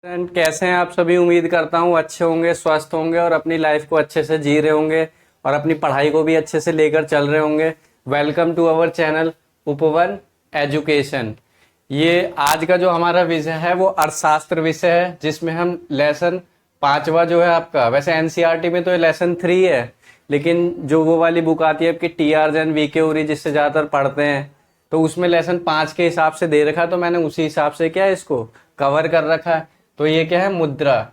Friend, कैसे हैं आप सभी। उम्मीद करता हूँ अच्छे होंगे, स्वस्थ होंगे और अपनी लाइफ को अच्छे से जी रहे होंगे और अपनी पढ़ाई को भी अच्छे से लेकर चल रहे होंगे। वेलकम टू अवर चैनल उपवन एजुकेशन। ये आज का जो हमारा विषय है वो अर्थशास्त्र विषय है, जिसमें हम लेसन पांचवा जो है आपका, वैसे एनसीईआरटी में तो ये लेसन 3 है, लेकिन जो वो वाली बुक आती है आपकी टीआर जैन वीके उरी जिससे ज़्यादातर पढ़ते हैं, तो उसमें लेसन 5 के हिसाब से दे रखा है, तो मैंने उसी हिसाब से क्या है इसको कवर कर रखा है। तो ये क्या है, मुद्रा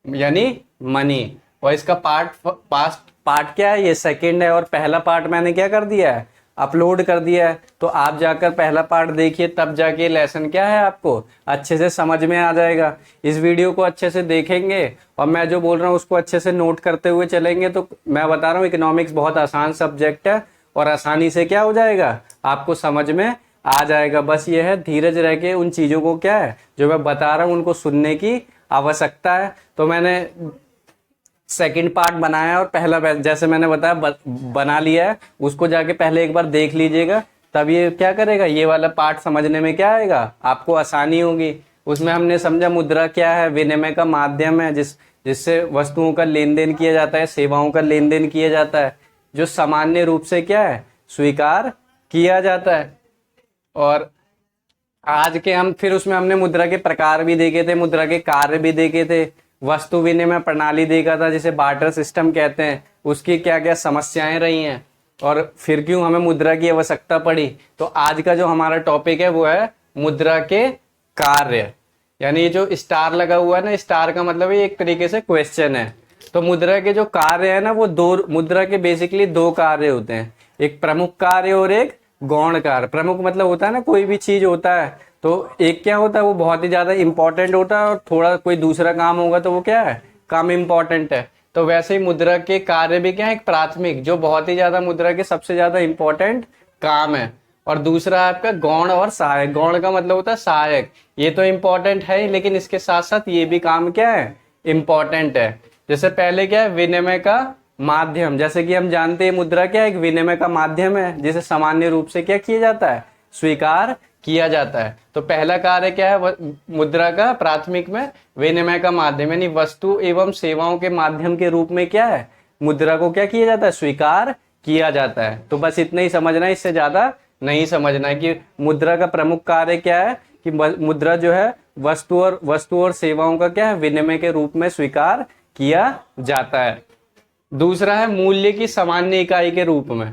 यानी मनी। और इसका पार्ट क्या है, ये सेकंड है और पहला पार्ट मैंने क्या कर दिया है, अपलोड कर दिया है। तो आप जाकर पहला पार्ट देखिए, तब जाके लेसन क्या है आपको अच्छे से समझ में आ जाएगा। इस वीडियो को अच्छे से देखेंगे और मैं जो बोल रहा हूँ उसको अच्छे से नोट करते हुए चलेंगे, तो मैं बता रहा हूँ इकोनॉमिक्स बहुत आसान सब्जेक्ट है और आसानी से क्या हो जाएगा, आपको समझ में आ जाएगा। बस ये है धीरज रह के उन चीज़ों को क्या है जो मैं बता रहा हूँ उनको सुनने की आवश्यकता है। तो मैंने सेकंड पार्ट बनाया है और पहला जैसे मैंने बताया बना लिया है, उसको जाके पहले एक बार देख लीजिएगा, तब ये क्या करेगा, ये वाला पार्ट समझने में क्या आएगा, आपको आसानी होगी। उसमें हमने समझा मुद्रा क्या है, विनिमय का माध्यम है जिससे वस्तुओं का लेन देन किया जाता है, सेवाओं का लेन देन किया जाता है, जो सामान्य रूप से क्या है स्वीकार किया जाता है। और आज के हम फिर उसमें हमने मुद्रा के प्रकार भी देखे थे, मुद्रा के कार्य भी देखे थे, वस्तु विनिमय प्रणाली देखा था जिसे बार्टर सिस्टम कहते हैं, उसकी क्या क्या समस्याएं रही हैं और फिर क्यों हमें मुद्रा की आवश्यकता पड़ी। तो आज का जो हमारा टॉपिक है वो है मुद्रा के कार्य। यानी ये जो स्टार लगा हुआ है ना, स्टार का मतलब ये एक तरीके से क्वेश्चन है। तो मुद्रा के जो कार्य है ना, वो दो, मुद्रा के बेसिकली 2 कार्य होते हैं, एक प्रमुख कार्य और एक गौण कार्य। प्रमुख मतलब होता है ना, कोई भी चीज होता है तो एक क्या होता है वो बहुत ही ज्यादा इंपॉर्टेंट होता है और थोड़ा कोई दूसरा काम होगा तो वो क्या है कम इंपॉर्टेंट है। तो वैसे ही मुद्रा के कार्य भी क्या है, एक प्राथमिक जो बहुत ही ज्यादा मुद्रा के सबसे ज्यादा इंपॉर्टेंट काम है, और दूसरा आपका गौण और सहायक। गौण का मतलब होता है सहायक, ये तो इंपॉर्टेंट है ही लेकिन इसके साथ साथ ये भी काम क्या है इंपॉर्टेंट है। जैसे पहले क्या है विनिमय का माध्यम, जैसे कि हम जानते हैं मुद्रा क्या है, एक विनिमय का माध्यम है जिसे सामान्य रूप से क्या किया जाता है, स्वीकार किया जाता है। तो पहला कार्य क्या है मुद्रा का, प्राथमिक में विनिमय का माध्यम, यानी वस्तु एवं सेवाओं के माध्यम के रूप में क्या है मुद्रा को क्या किया जाता है, स्वीकार किया जाता है। तो बस इतना ही समझना है, इससे ज्यादा नहीं समझना है कि मुद्रा का प्रमुख कार्य क्या है, कि मुद्रा जो है वस्तु और सेवाओं का क्या है विनिमय के रूप में स्वीकार किया जाता है। दूसरा है मूल्य की सामान्य इकाई के रूप में।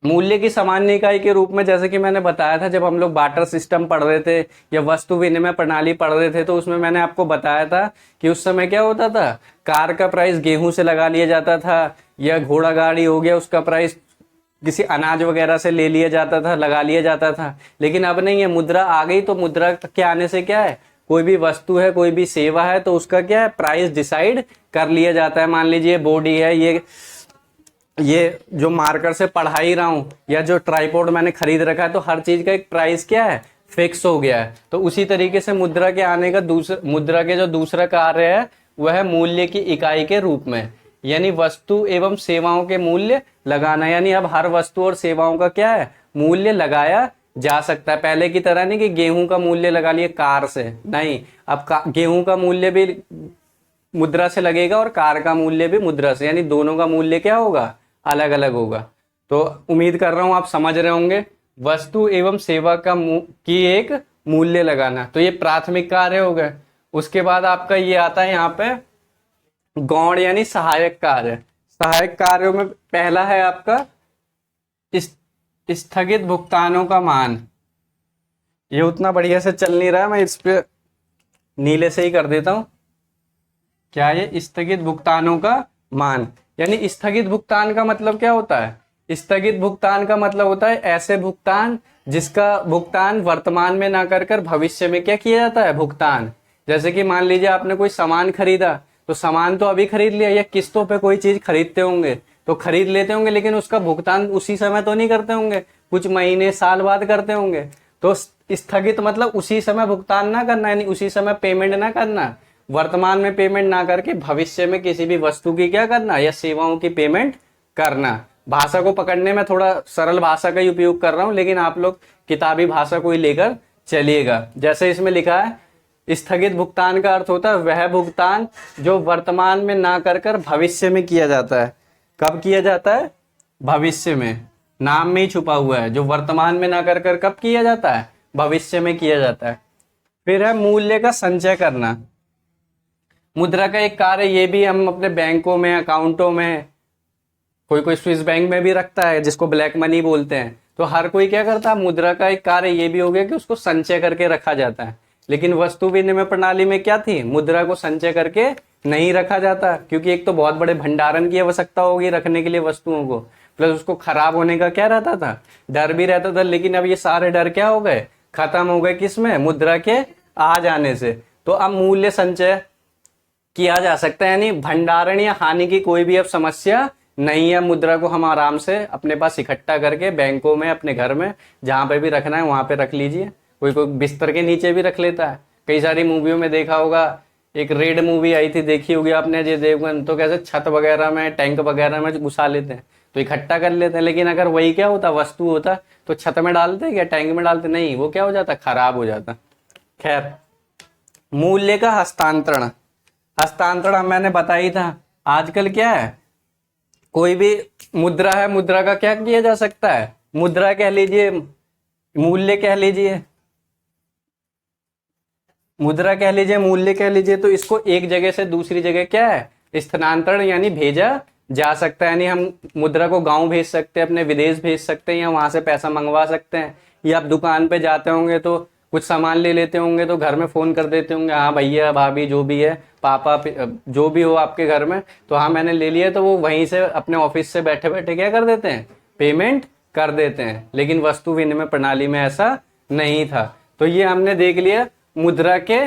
मूल्य की सामान्य इकाई के रूप में जैसे कि मैंने बताया था, जब हम लोग बार्टर सिस्टम पढ़ रहे थे या वस्तु विनिमय प्रणाली पढ़ रहे थे, तो उसमें मैंने आपको बताया था कि उस समय क्या होता था, कार का प्राइस गेहूं से लगा लिया जाता था, या घोड़ा गाड़ी हो गया उसका प्राइस किसी अनाज वगैरह से ले लिया जाता था, लगा लिया जाता था। लेकिन अब नहीं है, मुद्रा आ गई, तो मुद्रा के आने से क्या है, कोई भी वस्तु है कोई भी सेवा है तो उसका क्या है प्राइस डिसाइड कर लिया जाता है। मान लीजिए बॉडी है, ये जो मार्कर से पढ़ा ही रहा हूं, या जो ट्राइपॉड मैंने खरीद रखा है, तो हर चीज का एक प्राइस क्या है फिक्स हो गया है। तो उसी तरीके से मुद्रा के आने का मुद्रा के जो दूसरा कार्य है वह है मूल्य की इकाई के रूप में, यानी वस्तु एवं सेवाओं के मूल्य लगाना। यानी अब हर वस्तु और सेवाओं का क्या है मूल्य लगाया जा सकता है। पहले की तरह नहीं कि गेहूं का मूल्य लगा लिए कार से, नहीं, अब गेहूं का मूल्य भी मुद्रा से लगेगा और कार का मूल्य भी मुद्रा से, यानी दोनों का मूल्य क्या होगा अलग अलग होगा। तो उम्मीद कर रहा हूं आप समझ रहे होंगे। वस्तु एवं सेवा की एक मूल्य लगाना, तो ये प्राथमिक कार्य हो गए। उसके बाद आपका ये आता है यहाँ पे गौण यानी सहायक कार्य। सहायक कार्यों में पहला है आपका स्थगित भुगतानों का मान। ये उतना बढ़िया से चल नहीं रहा है, मैं इस पे नीले से ही कर देता हूं। क्या ये स्थगित भुगतानों का मान, यानी स्थगित भुगतान का मतलब क्या होता है, स्थगित भुगतान का मतलब होता है ऐसे भुगतान जिसका भुगतान वर्तमान में ना कर भविष्य में क्या किया जाता है भुगतान। जैसे कि मान लीजिए आपने कोई सामान खरीदा, तो सामान तो अभी खरीद लिया, या किस्तों पे कोई चीज खरीदते होंगे तो खरीद लेते होंगे, लेकिन उसका भुगतान उसी समय तो नहीं करते होंगे, कुछ महीने साल बाद करते होंगे। तो स्थगित मतलब उसी समय भुगतान ना करना, यानी उसी समय पेमेंट ना करना, वर्तमान में पेमेंट ना करके भविष्य में किसी भी वस्तु की क्या करना या सेवाओं की पेमेंट करना। भाषा को पकड़ने में थोड़ा सरल भाषा का ही उपयोग कर रहा हूं, लेकिन आप लोग किताबी भाषा को ही लेकर चलिएगा। जैसे इसमें लिखा है स्थगित भुगतान का अर्थ होता है वह भुगतान जो वर्तमान में ना कर कर भविष्य में किया जाता है। कब किया जाता है? भविष्य में। नाम में ही छुपा हुआ है, जो वर्तमान में ना कर कर कब किया जाता है? भविष्य में किया जाता है। फिर है मूल्य का संचय करना। मुद्रा का एक कार्य ये भी हम अपने बैंकों में, अकाउंटों में, कोई कोई स्विस बैंक में भी रखता है जिसको ब्लैक मनी बोलते हैं। तो हर कोई क्या करता है? मुद्रा का एक कार्य ये भी हो गया कि उसको संचय करके रखा जाता है। लेकिन वस्तु विनिमय प्रणाली में क्या थी? मुद्रा को संचय करके नहीं रखा जाता, क्योंकि एक तो बहुत बड़े भंडारण की आवश्यकता होगी रखने के लिए वस्तुओं को, प्लस उसको खराब होने का क्या रहता था? डर भी रहता था। लेकिन अब ये सारे डर क्या हो गए? खत्म हो गए। किसमें? मुद्रा के आ जाने से। तो अब मूल्य संचय किया जा सकता है, यानी भंडारण या हानि की कोई भी अब समस्या नहीं है। मुद्रा को हम आराम से अपने पास इकट्ठा करके बैंकों में, अपने घर में, जहां पे भी रखना है वहां पे रख लीजिए। कोई कोई बिस्तर के नीचे भी रख लेता है। कई सारी मूवियों में देखा होगा, एक रेड मूवी आई थी, देखी होगी आपने, अजय देवगन, तो कैसे छत वगैरह में, टैंक वगैरह में घुसा लेते हैं, तो इकट्ठा कर लेते हैं। लेकिन अगर वही क्या होता, वस्तु होता, तो छत में डालते क्या, टैंक में डालते? नहीं, वो क्या हो जाता? खराब हो जाता। खैर, मूल्य का हस्तांतरण। हस्तांतरण मैंने बताई था। आजकल क्या है, कोई भी मुद्रा है, मुद्रा का क्या किया जा सकता है? मुद्रा कह लीजिए, मूल्य कह लीजिए, मुद्रा कह लीजिए, मूल्य कह लीजिए, तो इसको एक जगह से दूसरी जगह क्या है? स्थानांतरण, यानी भेजा जा सकता है। यानी हम मुद्रा को गांव भेज सकते हैं, अपने विदेश भेज सकते हैं, या वहां से पैसा मंगवा सकते हैं। या आप दुकान पे जाते होंगे तो कुछ सामान ले लेते होंगे, तो घर में फोन कर देते होंगे, हाँ भैया, भाभी, जो भी है, पापा, जो भी हो आपके घर में, तो हाँ मैंने ले लिया, तो वो वहीं से अपने ऑफिस से बैठे बैठे क्या कर देते हैं? पेमेंट कर देते हैं। लेकिन वस्तु विनिमय प्रणाली में ऐसा नहीं था। तो ये हमने देख लिया मुद्रा के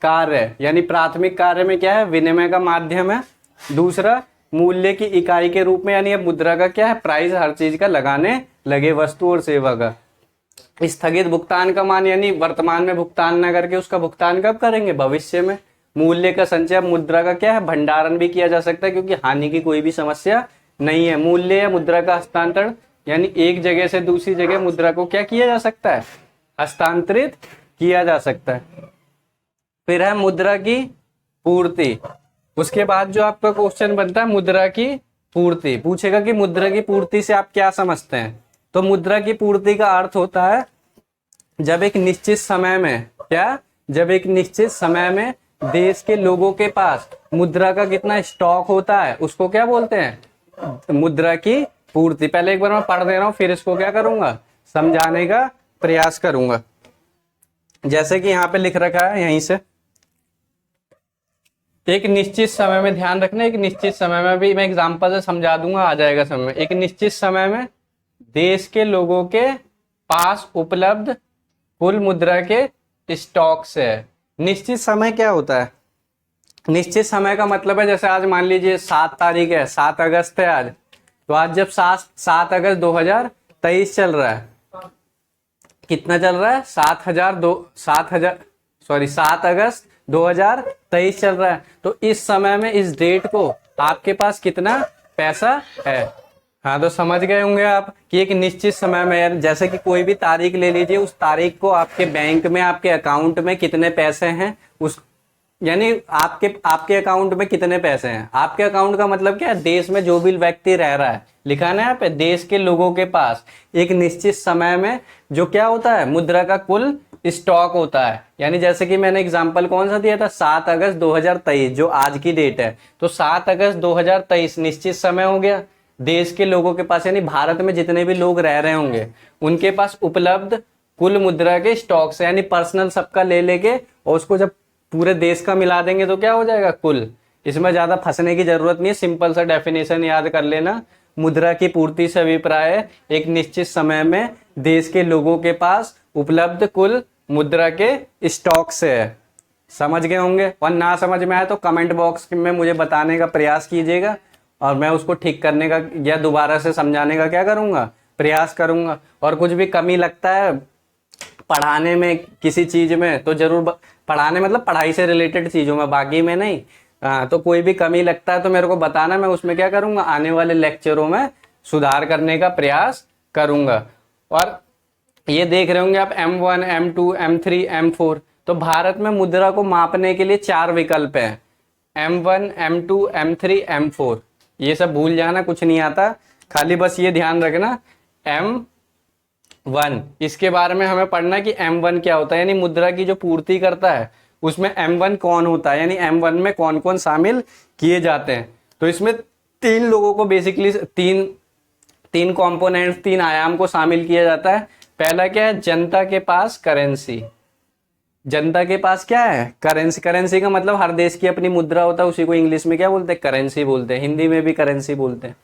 कार्य, यानी प्राथमिक कार्य में क्या है? विनिमय का माध्यम है। दूसरा, मूल्य की इकाई के रूप में, यानी अब मुद्रा का क्या है? प्राइस हर चीज का लगाने लगे, वस्तु और सेवा का। स्थगित भुगतान का मान, यानी वर्तमान में भुगतान न करके उसका भुगतान कब करेंगे? भविष्य में। मूल्य का संचय, मुद्रा का क्या है? भंडारण भी किया जा सकता है, क्योंकि हानि की कोई भी समस्या नहीं है। मूल्य या मुद्रा का हस्तांतरण, यानी एक जगह से दूसरी जगह मुद्रा को क्या किया जा सकता है? हस्तांतरित किया जा सकता है। फिर है मुद्रा की पूर्ति। उसके बाद जो आपका क्वेश्चन बनता है, मुद्रा की पूर्ति। पूछेगा कि मुद्रा की पूर्ति से आप क्या समझते हैं? तो मुद्रा की पूर्ति का अर्थ होता है जब एक निश्चित समय में, क्या? जब एक निश्चित समय में देश के लोगों के पास मुद्रा का कितना स्टॉक होता है, उसको क्या बोलते हैं? मुद्रा की पूर्ति। पहले एक बार मैं पढ़ दे रहा हूं, फिर इसको क्या करूंगा? समझाने का प्रयास करूंगा। जैसे कि यहाँ पे लिख रखा है, यहीं से एक निश्चित समय में, ध्यान रखना, एक निश्चित समय में, भी मैं एग्जांपल से समझा दूंगा, आ जाएगा समय। एक निश्चित समय में देश के लोगों के पास उपलब्ध कुल मुद्रा के स्टॉक से है। निश्चित समय क्या होता है? निश्चित समय का मतलब है, जैसे आज मान लीजिए 7 तारीख है, 7 अगस्त है आज, तो आज जब 7 अगस्त 2023 चल रहा है, कितना चल रहा है? 7 अगस्त 2023 चल रहा है। तो इस समय में, इस डेट को आपके पास कितना पैसा है? हाँ, तो समझ गए होंगे आप कि एक निश्चित समय में, जैसे कि कोई भी तारीख ले लीजिए, उस तारीख को आपके बैंक में, आपके अकाउंट में कितने पैसे हैं, उस, यानी आपके अकाउंट में कितने पैसे हैं। आपके अकाउंट का मतलब क्या है? देश में जो भी व्यक्ति रह रहा है, लिखा है ना यहाँ पे, देश के लोगों के पास एक निश्चित समय में जो क्या होता है? मुद्रा का कुल स्टॉक होता है। यानी जैसे कि मैंने एग्जांपल कौन सा दिया था? 7 अगस्त 2023, जो आज की डेट है। तो 7 अगस्त 2023 निश्चित समय हो गया। देश के लोगों के पास, यानी भारत में जितने भी लोग रह रहे होंगे, उनके पास उपलब्ध कुल मुद्रा के स्टॉक से, यानी पर्सनल सबका ले लेके, और उसको जब पूरे देश का मिला देंगे तो क्या हो जाएगा? कुल। इसमें ज्यादा फंसने की जरूरत नहीं है, सिंपल सा डेफिनेशन याद कर लेना। मुद्रा की पूर्ति से अभिप्राय है एक निश्चित समय में देश के लोगों के पास उपलब्ध कुल मुद्रा के स्टॉक से है। समझ गए होंगे? और ना समझ में आए तो कमेंट बॉक्स में मुझे बताने का प्रयास कीजिएगा, और मैं उसको ठीक करने का या दोबारा से समझाने का क्या करूंगा? प्रयास करूंगा। और कुछ भी कमी लगता है पढ़ाने में, किसी चीज में, तो जरूर पढ़ाने मतलब पढ़ाई से रिलेटेड चीजों में, बाकी में नहीं। तो कोई भी कमी लगता है तो मेरे को बताना, मैं उसमें क्या करूंगा? आने वाले लेक्चरों में सुधार करने का प्रयास करूंगा। और ये देख रहे होंगे आप M1, M2, M3, M4, तो भारत में मुद्रा को मापने के लिए 4 विकल्प हैं, M1, M2, M3, M4। ये सब भूल जाना, कुछ नहीं आता, खाली बस ये ध्यान रखना M1, इसके बारे में हमें पढ़ना कि M1 क्या होता है, यानी मुद्रा की जो पूर्ति करता है उसमें M1 कौन होता है, यानी M1 में कौन कौन शामिल किए जाते हैं। तो इसमें 3 लोगों को बेसिकली तीन कंपोनेंट्स, 3 आयाम को शामिल किया जाता है। पहला क्या है, जनता के पास करेंसी। जनता के पास क्या है, करेंसी। करेंसी का मतलब हर देश की अपनी मुद्रा होता है, उसी को इंग्लिश में क्या बोलते हैं, करेंसी बोलते हैं, हिंदी में भी करेंसी बोलते हैं।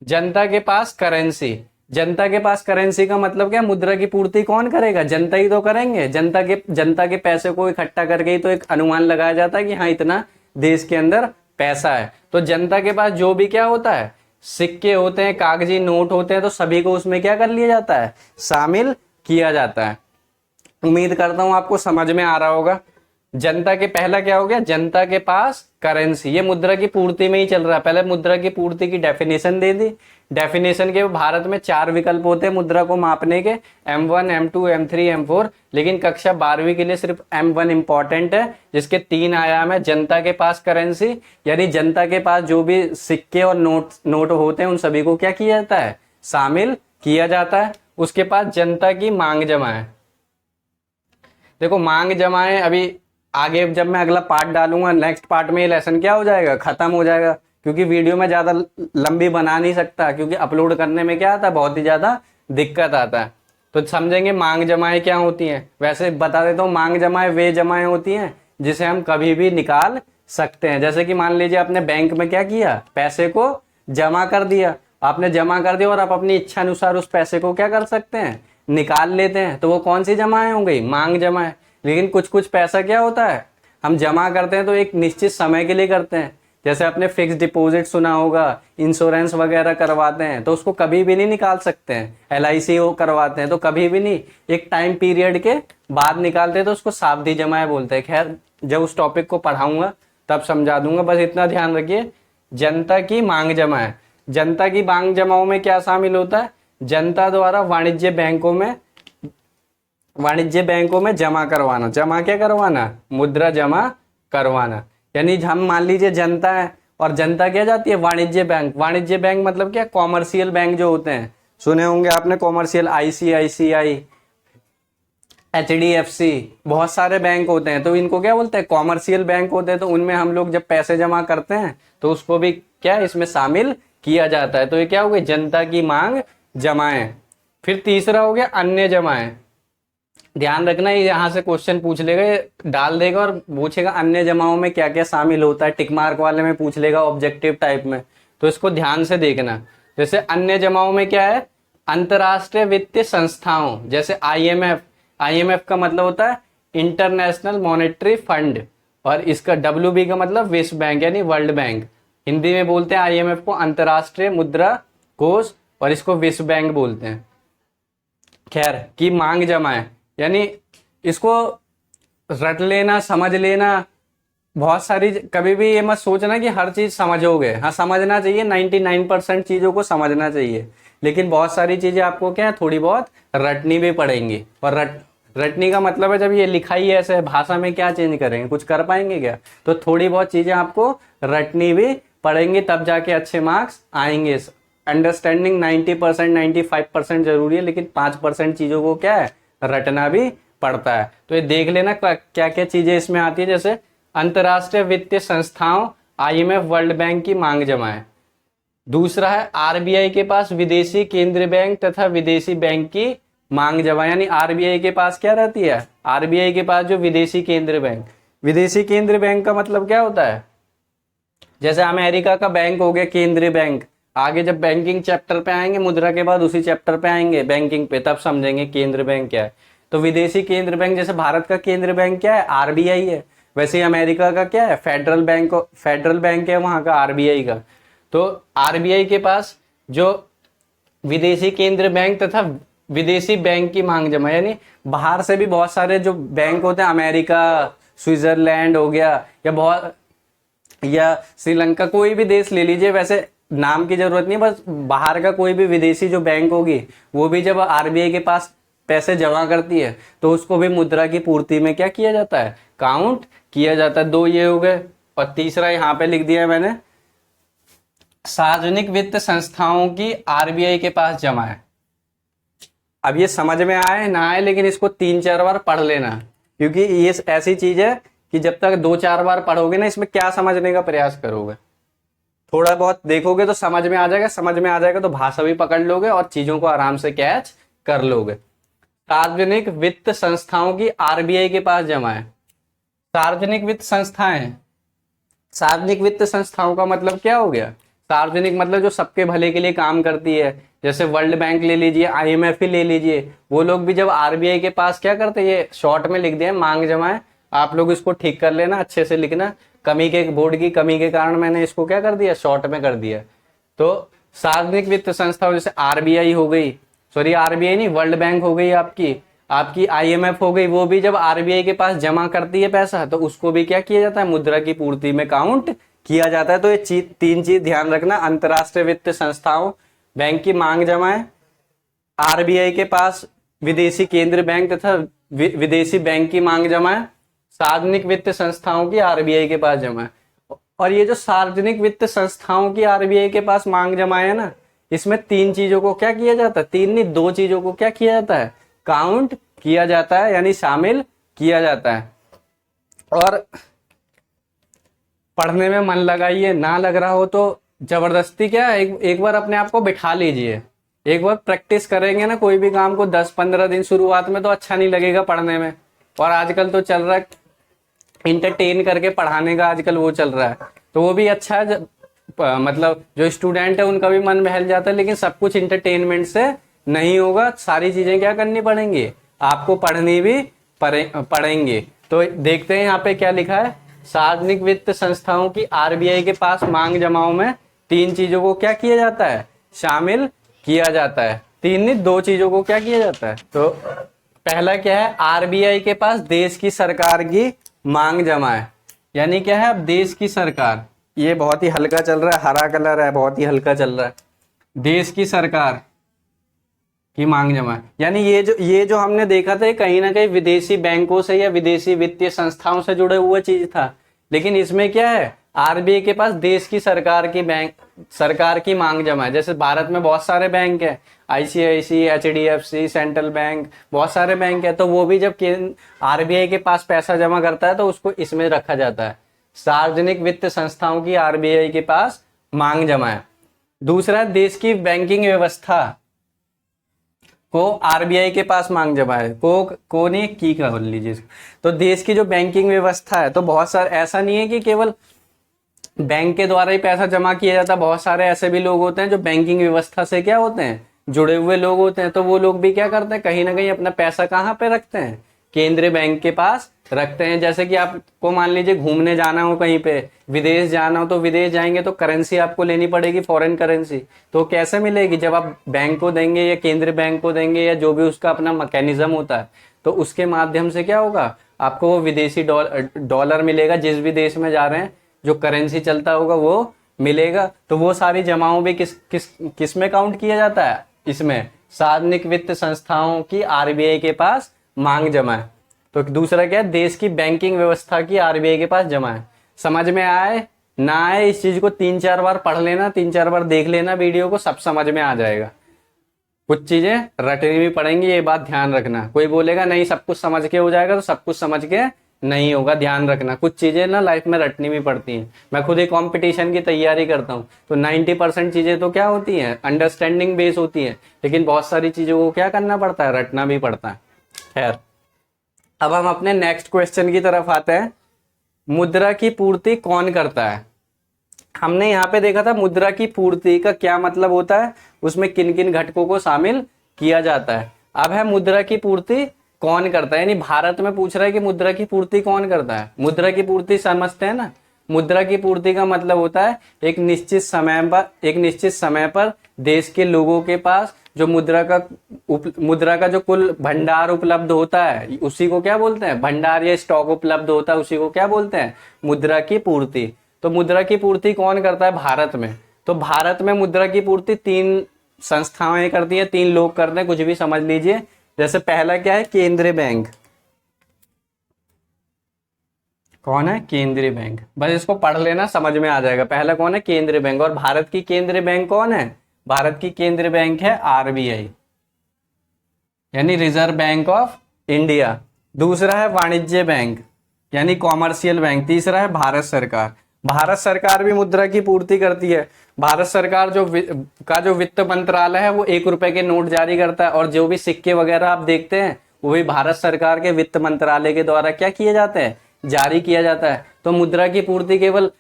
जनता के पास करेंसी। जनता के पास करेंसी का मतलब क्या, मुद्रा की पूर्ति कौन करेगा, जनता ही तो करेंगे। जनता के पैसे को इकट्ठा करके ही तो एक अनुमान लगाया जाता है कि हाँ इतना देश के अंदर पैसा है। तो जनता के पास जो भी क्या होता है, सिक्के होते हैं, कागजी नोट होते हैं, तो सभी को उसमें क्या कर लिया जाता है, शामिल किया जाता है। उम्मीद करता हूं आपको समझ में आ रहा होगा। जनता के पहला क्या हो गया, जनता के पास करेंसी, ये मुद्रा की पूर्ति में ही चल रहा है। पहले मुद्रा की पूर्ति की डेफिनेशन दे दी। डेफिनेशन के भारत में 4 विकल्प होते हैं मुद्रा को मापने के, M1, M2, M3, M4, लेकिन कक्षा 12वीं के लिए सिर्फ M1 इंपॉर्टेंट है, जिसके 3 आयाम है। जनता के पास करेंसी, यानी जनता के पास जो भी सिक्के और नोट होते हैं उन सभी को क्या किया जाता है, शामिल किया जाता है। उसके पास जनता की मांग जमा है। देखो मांग जमाएं अभी आगे जब मैं अगला पार्ट डालूंगा, नेक्स्ट पार्ट में ये लेसन क्या हो जाएगा, खत्म हो जाएगा, क्योंकि वीडियो में ज्यादा लंबी बना नहीं सकता, क्योंकि अपलोड करने में क्या आता है, बहुत ही ज्यादा दिक्कत आता है। तो समझेंगे मांग जमाएं क्या होती हैं। वैसे बता देता हूँ, मांग जमाएं वे जमाएं होती हैं जिसे हम कभी भी निकाल सकते हैं। जैसे कि मान लीजिए आपने बैंक में क्या किया, पैसे को जमा कर दिया, आपने जमा कर दिया और आप अपनी इच्छा अनुसार उस पैसे को क्या कर सकते हैं, निकाल लेते हैं, तो वो कौन सी जमाएं हो गई, मांग जमाएं। लेकिन कुछ कुछ पैसा क्या होता है, हम जमा करते हैं तो एक निश्चित समय के लिए करते हैं। जैसे आपने फिक्स डिपॉजिट सुना होगा, इंश्योरेंस वगैरह करवाते हैं तो उसको कभी भी नहीं निकाल सकते हैं। LIC वो करवाते हैं तो कभी भी नहीं, एक टाइम पीरियड के बाद निकालते हैं, तो उसको सावधि जमाएं बोलते हैं। खैर जब उस टॉपिक को पढ़ाऊंगा तब समझा दूंगा, बस इतना ध्यान रखिए। जनता की मांग जमा है। जनता की मांग जमाओं में क्या शामिल होता है, जनता द्वारा वाणिज्य बैंकों में जमा करवाना। जमा क्या करवाना, मुद्रा जमा करवाना। यानी हम मान लीजिए जनता है और जनता क्या जाती है, वाणिज्य बैंक। वाणिज्य बैंक मतलब क्या, कॉमर्शियल बैंक जो होते हैं, सुने होंगे आपने कॉमर्शियल, ICICI, HDFC, बहुत सारे बैंक होते हैं, तो इनको क्या बोलते हैं, कॉमर्शियल बैंक होते हैं। तो उनमें हम लोग जब पैसे जमा करते हैं तो उसको भी क्या इसमें शामिल किया जाता है। तो ये क्या हो गई, जनता की मांग जमाएं। फिर तीसरा हो गया अन्य जमाएं। ध्यान रखना, ये यहाँ से क्वेश्चन पूछ लेगा, डाल देगा और पूछेगा अन्य जमाओं में क्या क्या शामिल होता है, टिक मार्क वाले में पूछ लेगा, ऑब्जेक्टिव टाइप में, तो इसको ध्यान से देखना। जैसे अन्य जमाओं में क्या है, अंतरराष्ट्रीय वित्तीय संस्थाओं, जैसे IMF का मतलब होता है इंटरनेशनल मॉनेटरी फंड, और इसका WB का मतलब विश्व बैंक यानी वर्ल्ड बैंक। हिंदी में बोलते हैं IMF को अंतरराष्ट्रीय मुद्रा कोष और इसको विश्व बैंक बोलते हैं। खैर की मांग जमा है, यानी इसको रट लेना, समझ लेना। बहुत सारी, कभी भी ये मत सोचना कि हर चीज समझोगे, हाँ समझना चाहिए, 99% चीजों को समझना चाहिए, लेकिन बहुत सारी चीजें आपको क्या है, थोड़ी बहुत रटनी भी पड़ेंगी। और रटनी का मतलब है जब ये लिखाई है ऐसे भाषा में, क्या चेंज करेंगे, कुछ कर पाएंगे क्या, तो थोड़ी बहुत चीजें आपको रटनी भी पड़ेंगी, तब जाके अच्छे मार्क्स आएंगे। अंडरस्टैंडिंग 90% 95% जरूरी है, लेकिन 5% चीजों को क्या है, रटना भी पड़ता है। तो ये देख लेना क्या क्या चीजें इसमें आती है। जैसे अंतरराष्ट्रीय वित्तीय संस्थाओं, IMF, वर्ल्ड बैंक की मांग जमाएं। दूसरा है RBI के पास विदेशी केंद्रीय बैंक तथा विदेशी बैंक की मांग जमा, यानी RBI के पास क्या रहती है, RBI के पास जो विदेशी केंद्रीय बैंक। विदेशी केंद्रीय बैंक का मतलब क्या होता है, जैसे अमेरिका का बैंक हो गया केंद्रीय बैंक। आगे जब बैंकिंग चैप्टर पे आएंगे, मुद्रा के बाद उसी चैप्टर पे आएंगे बैंकिंग पे, तब समझेंगे केंद्र बैंक क्या है। तो विदेशी केंद्र बैंक, जैसे भारत का केंद्र बैंक क्या है, RBI है, वैसे ही अमेरिका का क्या है, फेडरल बैंक है वहां का, RBI का। तो RBI के पास जो विदेशी केंद्र बैंक तथा विदेशी बैंक की मांग जमा, यानी बाहर से भी बहुत सारे जो बैंक होते हैं, अमेरिका, स्विट्जरलैंड हो गया, या श्रीलंका, कोई भी देश ले लीजिए, वैसे नाम की जरूरत नहीं, बस बाहर का कोई भी विदेशी जो बैंक होगी, वो भी जब RBI के पास पैसे जमा करती है तो उसको भी मुद्रा की पूर्ति में क्या किया जाता है, काउंट किया जाता है। 2 ये हो गए। और तीसरा यहाँ पे लिख दिया है मैंने, सार्वजनिक वित्त संस्थाओं की आरबीआई के पास जमा है। अब ये समझ में आए ना आए, लेकिन इसको 3-4 बार पढ़ लेना, क्योंकि ये ऐसी चीज है कि जब तक 2-4 बार पढ़ोगे ना, इसमें क्या समझने का प्रयास करोगे, थोड़ा बहुत देखोगे तो समझ में आ जाएगा, समझ में आ जाएगा तो भाषा भी पकड़ लोगे और चीजों को आराम से कैच कर लोगे। सार्वजनिक वित्त संस्थाओं की आरबीआई के पास जमा है। सार्वजनिक वित्त संस्थाएं, सार्वजनिक वित्त संस्थाओं का मतलब क्या हो गया, सार्वजनिक मतलब जो सबके भले के लिए काम करती है, जैसे वर्ल्ड बैंक ले लीजिए, आईएमएफ ही ले लीजिए, वो लोग भी जब आरबीआई के पास क्या करते हैं, ये शॉर्ट में लिख दिया मांग जमा है, आप लोग इसको ठीक कर लेना, अच्छे से लिखना, बोर्ड की कमी के कारण मैंने इसको क्या कर दिया, शॉर्ट में कर दिया। तो सार्वजनिक वित्त संस्थाओं जैसे आरबीआई हो गई, सॉरी आरबीआई नहीं, वर्ल्ड बैंक हो गई, आपकी आईएमएफ हो गई, वो भी जब आरबीआई के पास जमा करती है पैसा तो उसको भी क्या किया जाता है, मुद्रा की पूर्ति में काउंट किया जाता है। तो ये 3 चीज ध्यान रखना, अंतरराष्ट्रीय वित्त संस्थाओं बैंक की मांग जमा है, आरबीआई के पास विदेशी केंद्रीय बैंक तथा विदेशी बैंक की मांग जमा है, सार्वजनिक वित्त संस्थाओं की आरबीआई के पास जमा है। और ये जो सार्वजनिक वित्त संस्थाओं की आरबीआई के पास मांग जमा है ना, इसमें 3 चीजों को क्या किया जाता है, 3 नहीं 2 चीजों को क्या किया जाता है, काउंट किया जाता है, यानी शामिल किया जाता है। और पढ़ने में मन लगाइए, ना लग रहा हो तो जबरदस्ती क्या एक बार अपने आप को बिठा लीजिए, एक बार प्रैक्टिस करेंगे ना कोई भी काम को 10-15 दिन शुरुआत में तो अच्छा नहीं लगेगा पढ़ने में। और आजकल तो चल रहा है इंटरटेन करके पढ़ाने का, आजकल वो चल रहा है, तो वो भी अच्छा है, मतलब जो स्टूडेंट है उनका भी मन बहल जाता है, लेकिन सब कुछ इंटरटेनमेंट से नहीं होगा, सारी चीजें क्या करनी पड़ेंगी, आपको पढ़नी भी पड़ेंगी। तो देखते हैं यहाँ पे क्या लिखा है, सार्वजनिक वित्त संस्थाओं की आरबीआई के पास मांग जमाओं में 3 चीजों को क्या किया जाता है, शामिल किया जाता है। 3 नहीं 2 चीजों को क्या किया जाता है। तो पहला क्या है, आरबीआई के पास देश की सरकार की मांग जमा है, यानी क्या है, अब देश की सरकार, ये बहुत ही हल्का चल रहा है, हरा कलर है, बहुत ही हल्का चल रहा है, देश की सरकार की मांग जमा है, यानी ये जो हमने देखा था कहीं ना कहीं विदेशी बैंकों से या विदेशी वित्तीय संस्थाओं से जुड़े हुआ चीज था, लेकिन इसमें क्या है, आरबीआई के पास देश की सरकार की मांग जमा है। जैसे भारत में बहुत सारे बैंक है, आईसीआईसी, एचडीएफसी, सेंट्रल बैंक, बहुत सारे बैंक है, तो वो भी जब आरबीआई के पास पैसा जमा करता है तो उसको इसमें रखा जाता है, सार्वजनिक वित्त संस्थाओं की आरबीआई के पास मांग जमा है। दूसरा, देश की बैंकिंग व्यवस्था को आरबीआई के पास मांग जमा है, को नहीं की का बोल लीजिए। तो देश की जो बैंकिंग व्यवस्था है, तो बहुत सारे, ऐसा नहीं है कि केवल बैंक के द्वारा ही पैसा जमा किया जाता, बहुत सारे ऐसे भी लोग होते हैं जो बैंकिंग व्यवस्था से क्या होते हैं, जुड़े हुए लोग होते हैं, तो वो लोग भी क्या करते हैं, कहीं ना कहीं अपना पैसा कहाँ पे रखते हैं, केंद्रीय बैंक के पास रखते हैं। जैसे कि आपको मान लीजिए घूमने जाना हो, कहीं पे विदेश जाना हो, तो विदेश जाएंगे तो करेंसी आपको लेनी पड़ेगी, फॉरेन करेंसी, तो कैसे मिलेगी, जब आप बैंक को देंगे या केंद्रीय बैंक को देंगे या जो भी उसका अपना मैकेनिज्म होता है, तो उसके माध्यम से क्या होगा, आपको वो विदेशी डॉलर मिलेगा, जिस भी देश में जा रहे हैं जो करेंसी चलता होगा वो मिलेगा। तो वो सारी जमाओं भी किस में काउंट किया जाता है, इसमें सार्वजनिक वित्त संस्थाओं की आरबीआई के पास मांग जमा है। तो दूसरा क्या है, देश की बैंकिंग व्यवस्था की आरबीआई के पास जमा है। समझ में आए ना आए, इस चीज को 3-4 बार पढ़ लेना, 3-4 बार देख लेना वीडियो को, सब समझ में आ जाएगा। कुछ चीजें रटनी भी पड़ेंगी, ये बात ध्यान रखना। कोई बोलेगा नहीं सब कुछ समझ के हो जाएगा, तो सब कुछ समझ के नहीं होगा, ध्यान रखना। कुछ चीजें ना लाइफ में रटनी भी पड़ती हैं। मैं खुद एक कंपटीशन की तैयारी करता हूँ, तो 90% चीजें तो क्या होती हैं, अंडरस्टैंडिंग बेस होती है, लेकिन बहुत सारी चीजों को क्या करना पड़ता है, रटना भी पड़ता है। खैर, अब हम अपने नेक्स्ट क्वेश्चन की तरफ आते हैं। मुद्रा की पूर्ति कौन करता है? हमने यहाँ पे देखा था मुद्रा की पूर्ति का क्या मतलब होता है, उसमें किन किन घटकों को शामिल किया जाता है। अब है मुद्रा की पूर्ति कौन करता है, यानी भारत में पूछ रहा है कि मुद्रा की पूर्ति कौन करता है। मुद्रा की पूर्ति समझते हैं ना, मुद्रा की पूर्ति का मतलब होता है एक निश्चित समय पर देश के लोगों के पास जो मुद्रा का जो कुल भंडार उपलब्ध होता है, उसी को क्या बोलते हैं, भंडार या स्टॉक उपलब्ध होता है, उसी को क्या बोलते हैं, मुद्रा की पूर्ति। तो मुद्रा की पूर्ति कौन करता है भारत में? तो भारत में मुद्रा की पूर्ति 3 संस्थाएं करती हैं, 3 लोग करते हैं, कुछ भी समझ लीजिए। जैसे पहला क्या है, केंद्रीय बैंक। कौन है? केंद्रीय बैंक। बस इसको पढ़ लेना, समझ में आ जाएगा। पहला कौन है? केंद्रीय बैंक। और भारत की केंद्रीय बैंक कौन है? भारत की केंद्रीय बैंक है आरबीआई, यानी रिजर्व बैंक ऑफ इंडिया। दूसरा है वाणिज्य बैंक, यानी कॉमर्शियल बैंक। तीसरा है भारत सरकार। भारत सरकार भी मुद्रा की पूर्ति करती है। भारत सरकार जो वित्त मंत्रालय है वो 1 रुपए के नोट जारी करता है, और जो भी सिक्के वगैरह आप देखते हैं वो भी भारत सरकार के वित्त मंत्रालय के द्वारा क्या किए जाते हैं? जारी किया जाता है। तो मुद्रा की पूर्ति केवल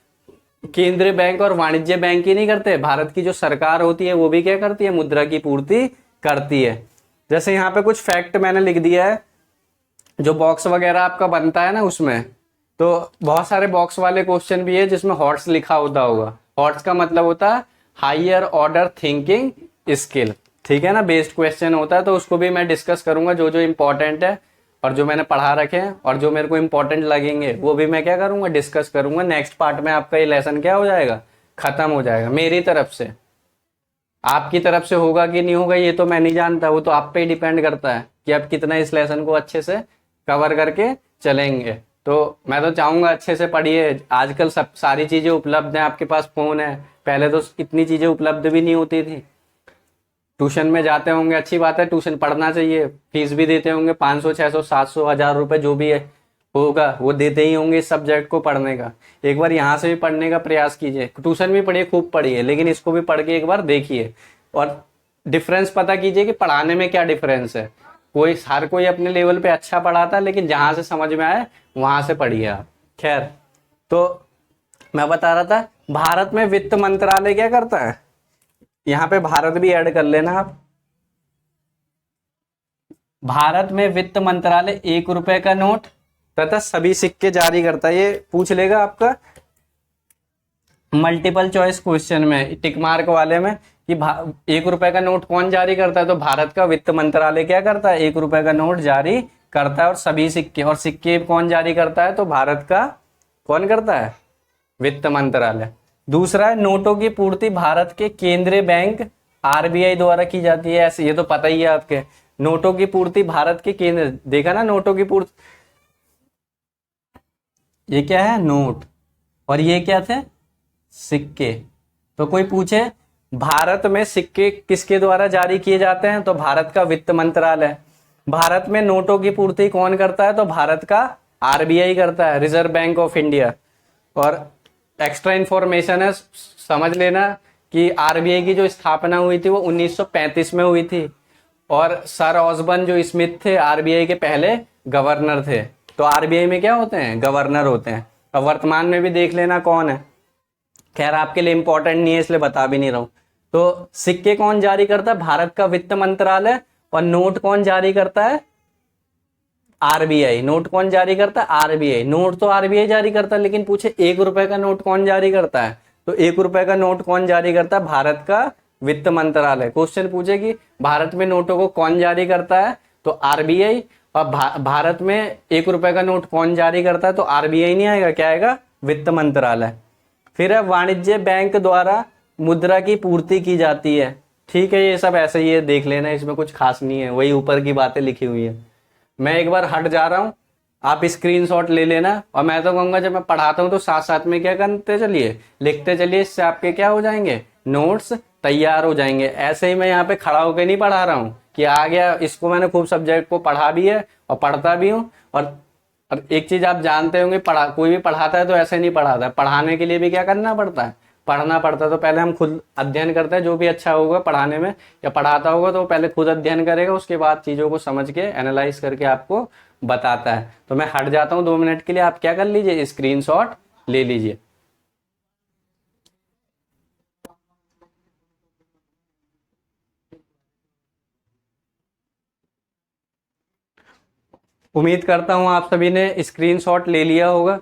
केंद्रीय बैंक और वाणिज्य बैंक ही नहीं करते, भारत की जो सरकार होती है वो भी क्या करती है? मुद्रा की पूर्ति करती है। जैसे यहाँ पे कुछ फैक्ट मैंने लिख दिया है, जो बॉक्स वगैरह आपका बनता है ना उसमें, तो बहुत सारे बॉक्स वाले क्वेश्चन भी है जिसमें हॉट्स लिखा होगा। हॉट्स का मतलब होता है हायर ऑर्डर थिंकिंग स्किल, ठीक है ना, बेस्ड क्वेश्चन होता है। तो उसको भी मैं डिस्कस करूंगा, जो जो इंपॉर्टेंट है और जो मैंने पढ़ा रखे हैं और जो मेरे को इंपॉर्टेंट लगेंगे वो भी मैं क्या करूंगा? डिस्कस करूंगा। नेक्स्ट पार्ट में आपका ये लेसन क्या हो जाएगा? खत्म हो जाएगा मेरी तरफ से। आपकी तरफ से होगा कि नहीं होगा ये तो मैं नहीं जानता, वो तो आप पे ही डिपेंड करता है कि आप कितना इस लेसन को अच्छे से कवर करके चलेंगे। तो मैं तो चाहूंगा अच्छे से पढ़िए। आजकल सब सारी चीजें उपलब्ध हैं, आपके पास फोन है, पहले तो इतनी चीजें उपलब्ध भी नहीं होती थी। ट्यूशन में जाते होंगे, अच्छी बात है, ट्यूशन पढ़ना चाहिए। फीस भी देते होंगे 500 600 700 1000 रुपए, जो भी है होगा वो देते ही होंगे इस सब्जेक्ट को पढ़ने का। एक बार यहाँ से भी पढ़ने का प्रयास कीजिए, ट्यूशन भी पढ़िए, खूब पढ़िए, लेकिन इसको भी पढ़ के एक बार देखिए और डिफरेंस पता कीजिए कि पढ़ाने में क्या डिफरेंस है। हर कोई अपने लेवल पे अच्छा पढ़ाता है, लेकिन जहां से समझ में आए वहां से पढ़िए आप। खैर, तो मैं बता रहा था भारत में वित्त मंत्रालय क्या करता है, यहाँ पे भारत भी ऐड कर लेना आप। भारत में वित्त मंत्रालय 1 रुपए का नोट तथा सभी सिक्के जारी करता है। ये पूछ लेगा आपका मल्टीपल चॉइस क्वेश्चन में, टिक मार्क वाले में, कि 1 रुपए का नोट कौन जारी करता है? तो भारत का वित्त मंत्रालय क्या करता है? 1 रुपए का नोट जारी करता है, और सभी सिक्के। और सिक्के कौन जारी करता है? तो भारत का कौन करता है? वित्त मंत्रालय। दूसरा है नोटों की पूर्ति भारत के केंद्रीय बैंक आरबीआई द्वारा की जाती है। ऐसे ये तो पता ही है आपके, नोटों की पूर्ति भारत के केंद्र, देखा ना नोटों की पूर्ति, ये क्या है? नोट। और ये क्या थे? सिक्के। तो कोई पूछे भारत में सिक्के किसके द्वारा जारी किए जाते हैं? तो भारत का वित्त मंत्रालय। भारत में नोटों की पूर्ति कौन करता है? तो भारत का आरबीआई करता है, रिजर्व बैंक ऑफ इंडिया। और एक्स्ट्रा इंफॉर्मेशन है, समझ लेना कि आरबीआई की जो स्थापना हुई थी वो 1935 में हुई थी, और सर ऑसबर्न जो स्मिथ थे आरबीआई के पहले गवर्नर थे। तो आरबीआई में क्या होते हैं? गवर्नर होते हैं। अब वर्तमान में भी देख लेना कौन है। खैर आपके लिए इंपॉर्टेंट नहीं है इसलिए बता भी नहीं रहा हूं। तो सिक्के कौन जारी करता है? भारत का वित्त मंत्रालय। और नोट कौन जारी करता है? आरबीआई। नोट कौन जारी करता है? आरबीआई। नोट तो आरबीआई जारी करता है, लेकिन पूछे 1 रुपए का नोट कौन जारी करता है? तो 1 रुपए का नोट कौन जारी करता है? भारत का वित्त मंत्रालय। क्वेश्चन पूछे कि भारत में नोटों को कौन जारी करता है? तो आरबीआई। और भारत में 1 रुपए का नोट कौन जारी करता है? तो आरबीआई नहीं आएगा, क्या आएगा? वित्त मंत्रालय। फिर है वाणिज्य बैंक द्वारा मुद्रा की पूर्ति की जाती है। ठीक है, ये सब ऐसे ही है, देख लेना, इसमें कुछ खास नहीं है, वही ऊपर की बातें लिखी हुई है। मैं एक बार हट जा रहा हूं, आप स्क्रीनशॉट ले लेना। और मैं तो कहूंगा जब मैं पढ़ाता हूं तो साथ साथ में क्या करते चलिए, लिखते चलिए, इससे आपके क्या हो जाएंगे? नोट्स तैयार हो जाएंगे। ऐसे ही मैं यहाँ पे खड़ा होकर नहीं पढ़ा रहा हूँ कि आ गया, इसको मैंने खूब सब्जेक्ट को पढ़ा भी है और पढ़ता भी हूँ। और एक चीज आप जानते होंगे, कोई भी पढ़ाता है तो ऐसे नहीं पढ़ाता है, पढ़ाने के लिए भी क्या करना पड़ता है? पढ़ना पड़ता है। तो पहले हम खुद अध्ययन करते हैं, जो भी अच्छा होगा पढ़ाने में या पढ़ाता होगा तो पहले खुद अध्ययन करेगा, उसके बाद चीजों को समझ के एनालाइज करके आपको बताता है। तो मैं हट जाता हूँ 2 मिनट के लिए, आप क्या कर लीजिए? स्क्रीनशॉट ले लीजिए। उम्मीद करता हूँ आप सभी ने स्क्रीनशॉट ले लिया होगा।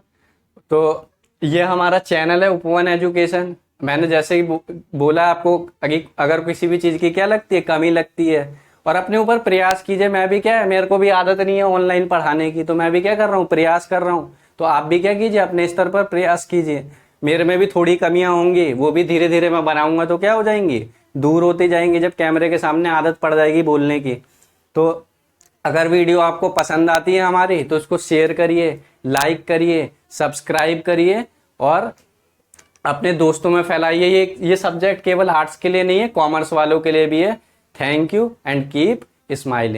तो ये हमारा चैनल है उपवन एजुकेशन। मैंने जैसे ही बोला आपको, अगर किसी भी चीज़ की क्या लगती है, कमी लगती है, और अपने ऊपर प्रयास कीजिए। मैं भी क्या है, मेरे को भी आदत नहीं है ऑनलाइन पढ़ाने की, तो मैं भी क्या कर रहा हूँ? प्रयास कर रहा हूँ। तो आप भी क्या कीजिए? अपने स्तर पर प्रयास कीजिए। मेरे में भी थोड़ी कमियां होंगी, वो भी धीरे धीरे मैं बनाऊंगा तो क्या हो जाएंगी? दूर होती जाएंगी। जब कैमरे के सामने आदत पड़ जाएगी बोलने की, तो अगर वीडियो आपको पसंद आती है हमारी तो इसको शेयर करिए, लाइक करिए, सब्सक्राइब करिए और अपने दोस्तों में फैलाइए। ये सब्जेक्ट केवल आर्ट्स के लिए नहीं है, कॉमर्स वालों के लिए भी है। Thank you and keep smiling.